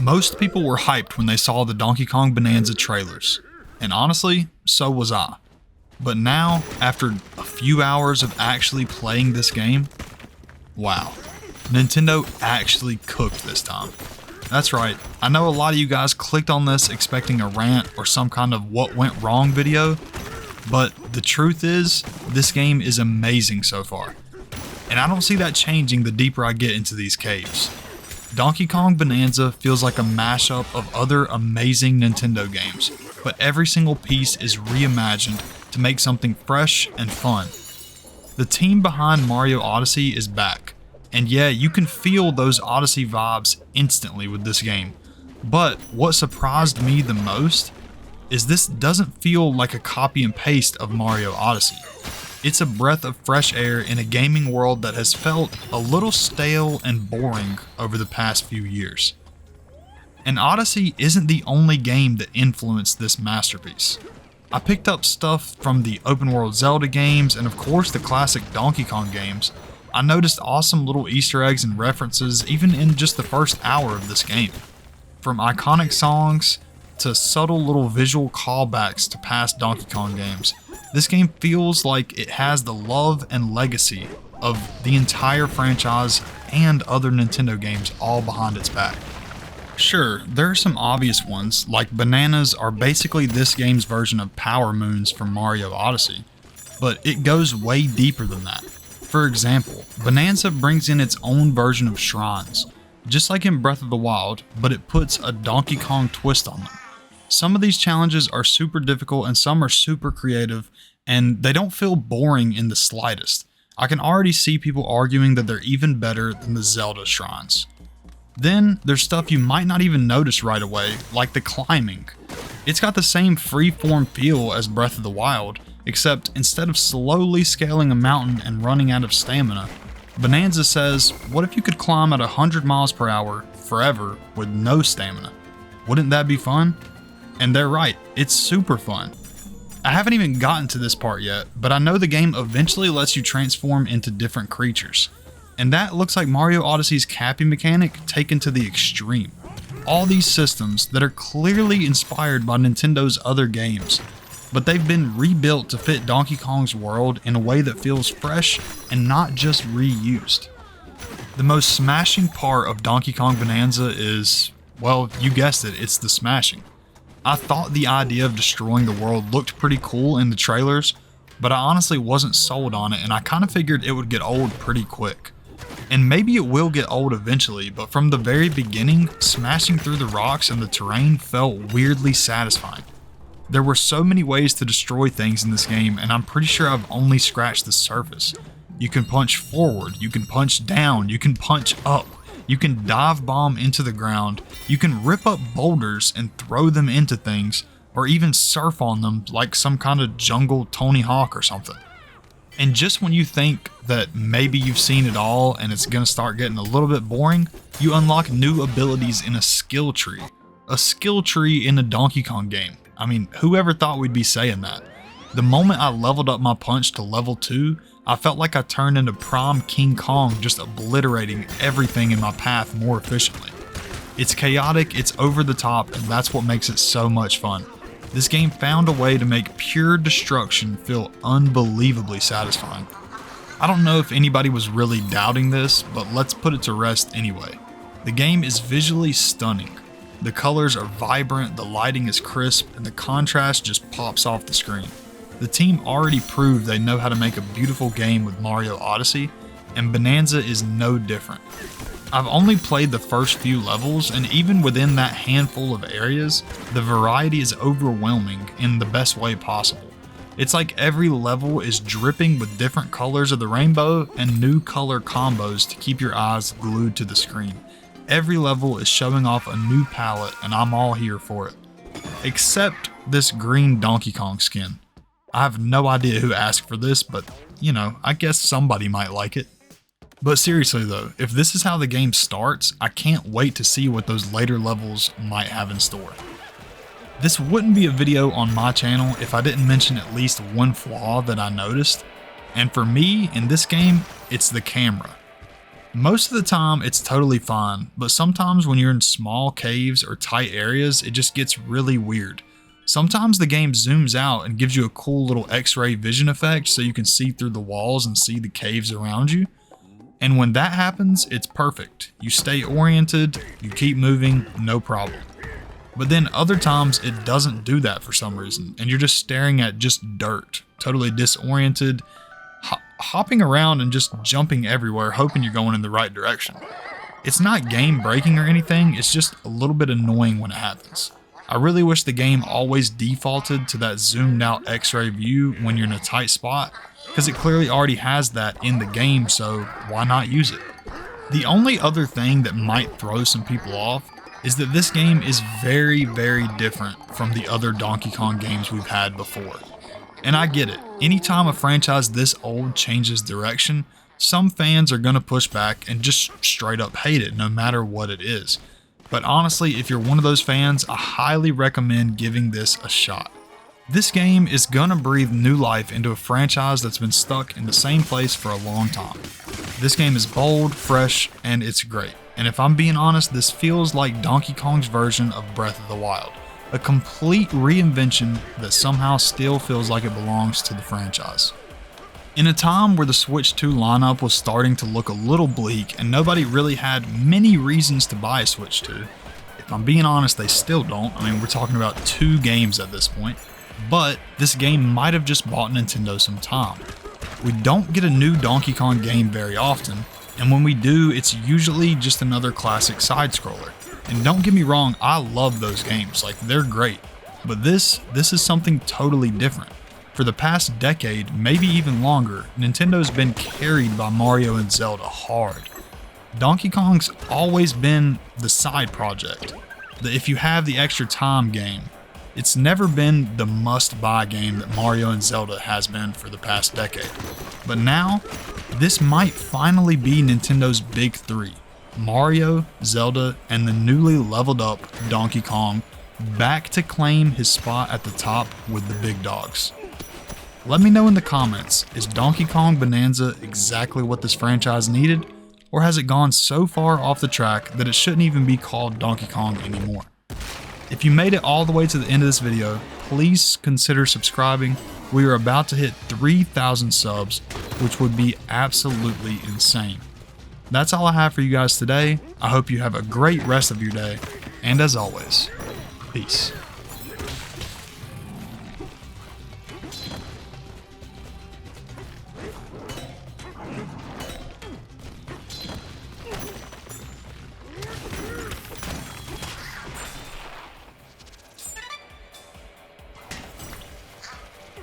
Most people were hyped when they saw the Donkey Kong Bananza trailers, and honestly, so was I. But now, after a few hours of actually playing this game, wow, Nintendo actually cooked this time. That's right, I know a lot of you guys clicked on this expecting a rant or some kind of what went wrong video, but the truth is, this game is amazing so far. And I don't see that changing the deeper I get into these caves. Donkey Kong Bananza feels like a mashup of other amazing Nintendo games, but every single piece is reimagined to make something fresh and fun. The team behind Mario Odyssey is back, and yeah, you can feel those Odyssey vibes instantly with this game. But what surprised me the most is this doesn't feel like a copy and paste of Mario Odyssey. It's a breath of fresh air in a gaming world that has felt a little stale and boring over the past few years. And Odyssey isn't the only game that influenced this masterpiece. I picked up stuff from the open world Zelda games and of course the classic Donkey Kong games. I noticed awesome little Easter eggs and references even in just the first hour of this game. From iconic songs to subtle little visual callbacks to past Donkey Kong games. This game feels like it has the love and legacy of the entire franchise and other Nintendo games all behind its back. Sure, there are some obvious ones, like bananas are basically this game's version of power moons from Mario Odyssey, but it goes way deeper than that. For example, Bananza brings in its own version of shrines, just like in Breath of the Wild, but it puts a Donkey Kong twist on them. Some of these challenges are super difficult and some are super creative, and they don't feel boring in the slightest. I can already see people arguing that they're even better than the Zelda shrines. Then there's stuff you might not even notice right away, like the climbing. It's got the same freeform feel as Breath of the Wild, except instead of slowly scaling a mountain and running out of stamina, Bananza says, what if you could climb at 100 miles per hour forever with no stamina? Wouldn't that be fun? And they're right, it's super fun. I haven't even gotten to this part yet, but I know the game eventually lets you transform into different creatures. And that looks like Mario Odyssey's capping mechanic taken to the extreme. All these systems that are clearly inspired by Nintendo's other games, but they've been rebuilt to fit Donkey Kong's world in a way that feels fresh and not just reused. The most smashing part of Donkey Kong Bananza is, well, you guessed it, it's the smashing. I thought the idea of destroying the world looked pretty cool in the trailers, but I honestly wasn't sold on it and I kind of figured it would get old pretty quick. And maybe it will get old eventually, but from the very beginning, smashing through the rocks and the terrain felt weirdly satisfying. There were so many ways to destroy things in this game and I'm pretty sure I've only scratched the surface. You can punch forward, you can punch down, you can punch up. You can dive bomb into the ground, you can rip up boulders and throw them into things, or even surf on them like some kind of jungle Tony Hawk or something. And just when you think that maybe you've seen it all and it's gonna start getting a little bit boring, you unlock new abilities in a skill tree. A skill tree in a Donkey Kong game. I mean, whoever thought we'd be saying that? The moment I leveled up my punch to level 2, I felt like I turned into Prime King Kong, just obliterating everything in my path more efficiently. It's chaotic, it's over the top, and that's what makes it so much fun. This game found a way to make pure destruction feel unbelievably satisfying. I don't know if anybody was really doubting this, but let's put it to rest anyway. The game is visually stunning. The colors are vibrant, the lighting is crisp, and the contrast just pops off the screen. The team already proved they know how to make a beautiful game with Mario Odyssey, and Bananza is no different. I've only played the first few levels, and even within that handful of areas, the variety is overwhelming in the best way possible. It's like every level is dripping with different colors of the rainbow and new color combos to keep your eyes glued to the screen. Every level is showing off a new palette, and I'm all here for it. Except this green Donkey Kong skin. I have no idea who asked for this, but, you know, I guess somebody might like it. But seriously though, if this is how the game starts, I can't wait to see what those later levels might have in store. This wouldn't be a video on my channel if I didn't mention at least one flaw that I noticed, and for me, in this game, it's the camera. Most of the time it's totally fine, but sometimes when you're in small caves or tight areas, it just gets really weird. Sometimes the game zooms out and gives you a cool little X-ray vision effect so you can see through the walls and see the caves around you. And when that happens, it's perfect. You stay oriented, you keep moving, no problem. But then other times it doesn't do that for some reason, and you're just staring at just dirt, totally disoriented, hopping around and just jumping everywhere, hoping you're going in the right direction. It's not game breaking or anything, it's just a little bit annoying when it happens. I really wish the game always defaulted to that zoomed out X-ray view when you're in a tight spot, because it clearly already has that in the game, so why not use it? The only other thing that might throw some people off is that this game is very, very different from the other Donkey Kong games we've had before. And I get it, anytime a franchise this old changes direction, some fans are going to push back and just straight up hate it no matter what it is. But honestly, if you're one of those fans, I highly recommend giving this a shot. This game is gonna breathe new life into a franchise that's been stuck in the same place for a long time. This game is bold, fresh, and it's great. And if I'm being honest, this feels like Donkey Kong's version of Breath of the Wild. A complete reinvention that somehow still feels like it belongs to the franchise. In a time where the Switch 2 lineup was starting to look a little bleak and nobody really had many reasons to buy a Switch 2, if I'm being honest, they still don't. I mean, we're talking about 2 games at this point. But this game might have just bought Nintendo some time. We don't get a new Donkey Kong game very often, and when we do, it's usually just another classic side-scroller. And don't get me wrong, I love those games, like they're great. But this is something totally different. For the past decade, maybe even longer, Nintendo's been carried by Mario and Zelda hard. Donkey Kong's always been the side project, the if you have the extra time game. It's never been the must-buy game that Mario and Zelda has been for the past decade. But now, this might finally be Nintendo's big 3. Mario, Zelda, and the newly leveled up Donkey Kong back to claim his spot at the top with the big dogs. Let me know in the comments, is Donkey Kong Bananza exactly what this franchise needed? Or has it gone so far off the track that it shouldn't even be called Donkey Kong anymore? If you made it all the way to the end of this video, please consider subscribing. We are about to hit 3,000 subs, which would be absolutely insane. That's all I have for you guys today. I hope you have a great rest of your day, and as always, peace.